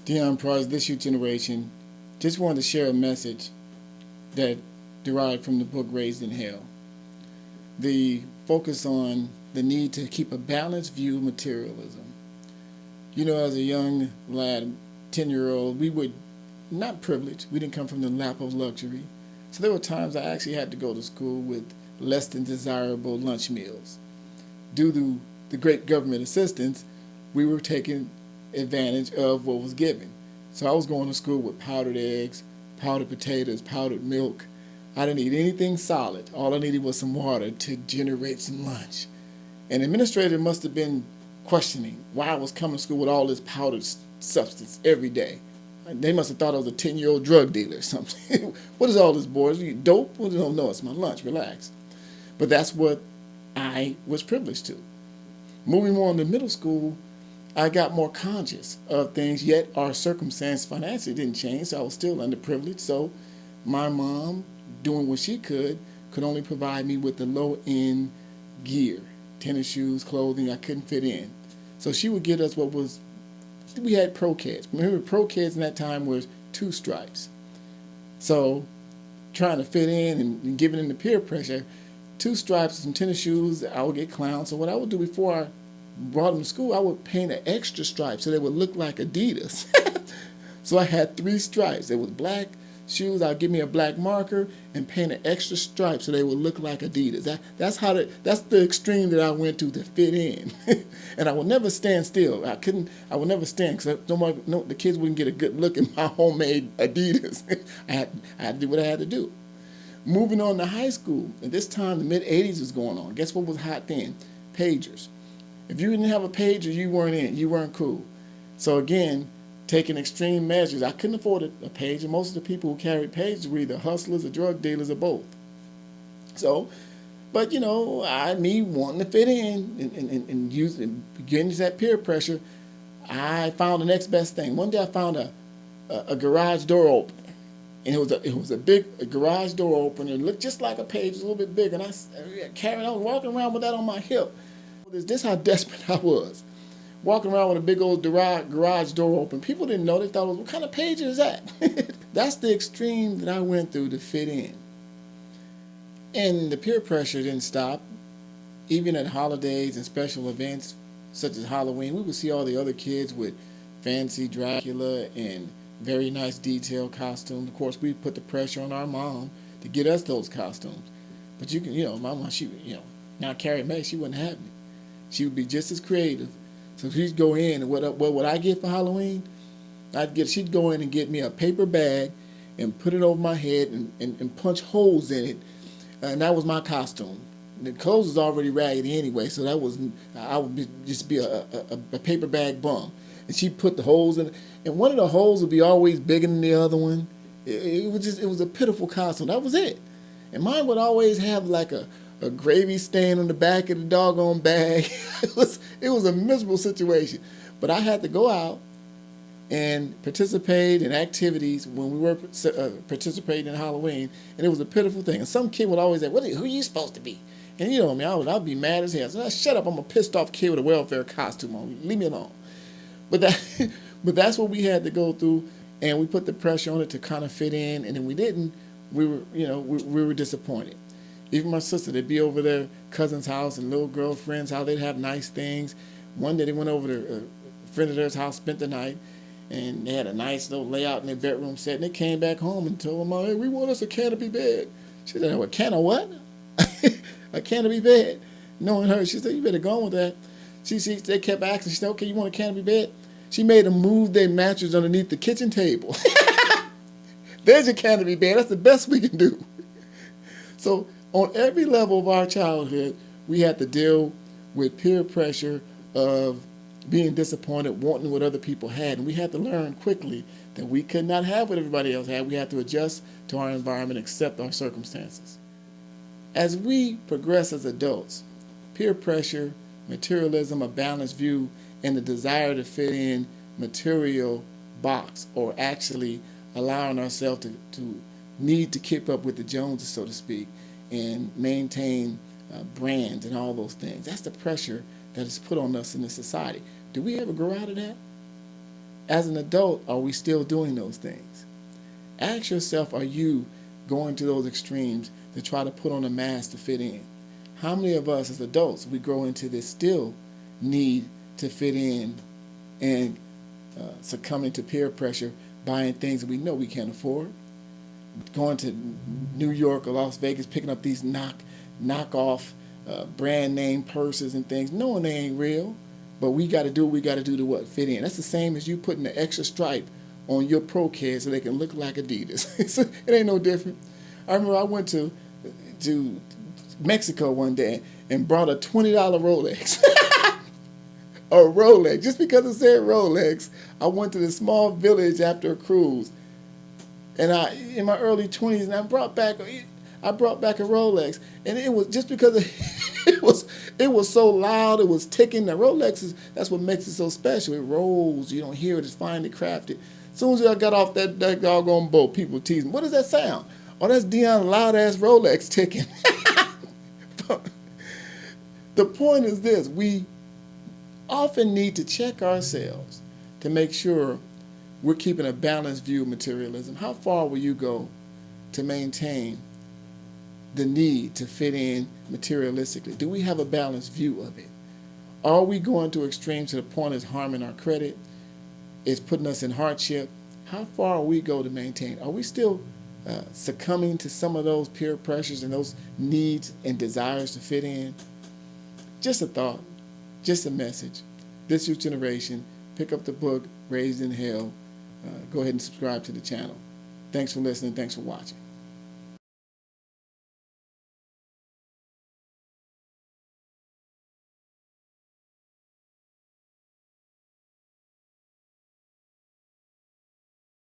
Deon Prize, this youth generation, just wanted to share a message that derived from the book Raised in Hell. The focus on the need to keep a balanced view of materialism. You know, as a young lad, 10-year-old, we were not privileged. We didn't come from the lap of luxury. So there were times I actually had to go to school with less than desirable lunch meals. Due to the great government assistance, we were taking advantage of what was given. So I was going to school with powdered eggs, powdered potatoes, powdered milk. I didn't eat anything solid. All I needed was some water to generate some lunch. And the administrator must have been questioning why I was coming to school with all this powdered substance every day. They must have thought I was a 10-year-old drug dealer or something. What is all this, boys? You dope? Well, no, it's my lunch. Relax. But that's what I was privileged to. Moving on to middle school, I got more conscious of things, yet our circumstance financially didn't change, so I was still underprivileged. So my mom, doing what she could only provide me with the low-end gear, tennis shoes, clothing I couldn't fit in. So she would get us we had Pro Kids. Remember, Pro Kids in that time was 2 stripes. So trying to fit in and giving in the peer pressure, 2 stripes and some tennis shoes, I would get clowned. So what I would do before I brought them to school, I would paint an extra stripe so they would look like Adidas. So I had 3 stripes. It was black shoes. I'd give me a black marker and paint an extra stripe so they would look like Adidas. That's the extreme that I went to fit in. And I would never stand still. I would never stand because the kids wouldn't get a good look at my homemade Adidas. I had to do what I had to do. Moving on to high school, at this time the mid-'80s was going on. Guess what was hot then? Pagers. If you didn't have a pager, you weren't in. You weren't cool. So again, taking extreme measures. I couldn't afford a pager. Most of the people who carried pagers were either hustlers or drug dealers or both. So, but me wanting to fit in and getting that peer pressure, I found the next best thing. One day I found a garage door opener. And it was a big garage door opener. It looked just like a page, a little bit bigger. And I was walking around with that on my hip. This how desperate I was. Walking around with a big old garage door open. People didn't know. They thought, what kind of page is that? That's the extreme that I went through to fit in. And the peer pressure didn't stop. Even at holidays and special events such as Halloween, we would see all the other kids with fancy Dracula and very nice detailed costumes. Of course, we put the pressure on our mom to get us those costumes. But my mom, now Carrie Mae, she wouldn't have me. She would be just as creative. So she'd go in, and what would I get for Halloween? She'd go in and get me a paper bag and put it over my head and punch holes in it. And that was my costume. The clothes was already raggedy anyway, so I would just be a paper bag bum. And she'd put the holes in it. And one of the holes would be always bigger than the other one. It was a pitiful costume. That was it. And mine would always have like a gravy stain on the back of the doggone bag. It was a miserable situation. But I had to go out and participate in activities when we were participating in Halloween, and it was a pitiful thing. And some kid would always say, who are you supposed to be? And I'd be mad as hell. So, shut up, I'm a pissed off kid with a welfare costume on. Leave me alone. But that's what we had to go through, and we put the pressure on it to kind of fit in, and then we didn't. We were disappointed. Even my sister, they'd be over their cousin's house and little girlfriends, how they'd have nice things. One day they went over to a friend of theirs' house, spent the night, and they had a nice little layout in their bedroom set, and they came back home and told them, hey, we want us a canopy bed. She said, a can of what? A canopy bed. Knowing her, she said, you better go on with that. They kept asking, she said, okay, you want a canopy bed? She made them move their mattress underneath the kitchen table. There's your canopy bed. That's the best we can do. So on every level of our childhood, we had to deal with peer pressure of being disappointed, wanting what other people had. And we had to learn quickly that we could not have what everybody else had. We had to adjust to our environment, accept our circumstances. As we progress as adults, peer pressure, materialism, a balanced view, and the desire to fit in material box, or actually allowing ourselves to need to keep up with the Joneses, so to speak, and maintain brands and all those things. That's the pressure that is put on us in this society. Do we ever grow out of that? As an adult, are we still doing those things? Ask yourself, are you going to those extremes to try to put on a mask to fit in? How many of us as adults, we grow into this still need to fit in and succumbing to peer pressure, buying things that we know we can't afford, going to New York or Las Vegas, picking up these knockoff brand name purses and things, knowing they ain't real, but we got to do what we got to do to what? Fit in. That's the same as you putting the extra stripe on your Pro Kids so they can look like Adidas. It ain't no different. I remember I went to Mexico one day and brought a $20 Rolex. A Rolex. Just because it said Rolex, I went to this small village after a cruise. And in my early 20s, and I brought back a Rolex. And it was just because it was so loud, it was ticking. The Rolex that's what makes it so special. It rolls, you don't hear it, it's finely crafted. As soon as I got off that doggone boat, people were teasing, what does that sound? Oh, that's Deon loud ass Rolex ticking. The point is this, we often need to check ourselves to make sure we're keeping a balanced view of materialism. How far will you go to maintain the need to fit in materialistically? Do we have a balanced view of it? Are we going to extremes to the point it's harming our credit? It's putting us in hardship? How far will we go to maintain? Are we still succumbing to some of those peer pressures and those needs and desires to fit in? Just a thought, just a message. This youth generation, pick up the book, Raised in Hell. Go ahead and subscribe to the channel. Thanks for listening. Thanks for watching.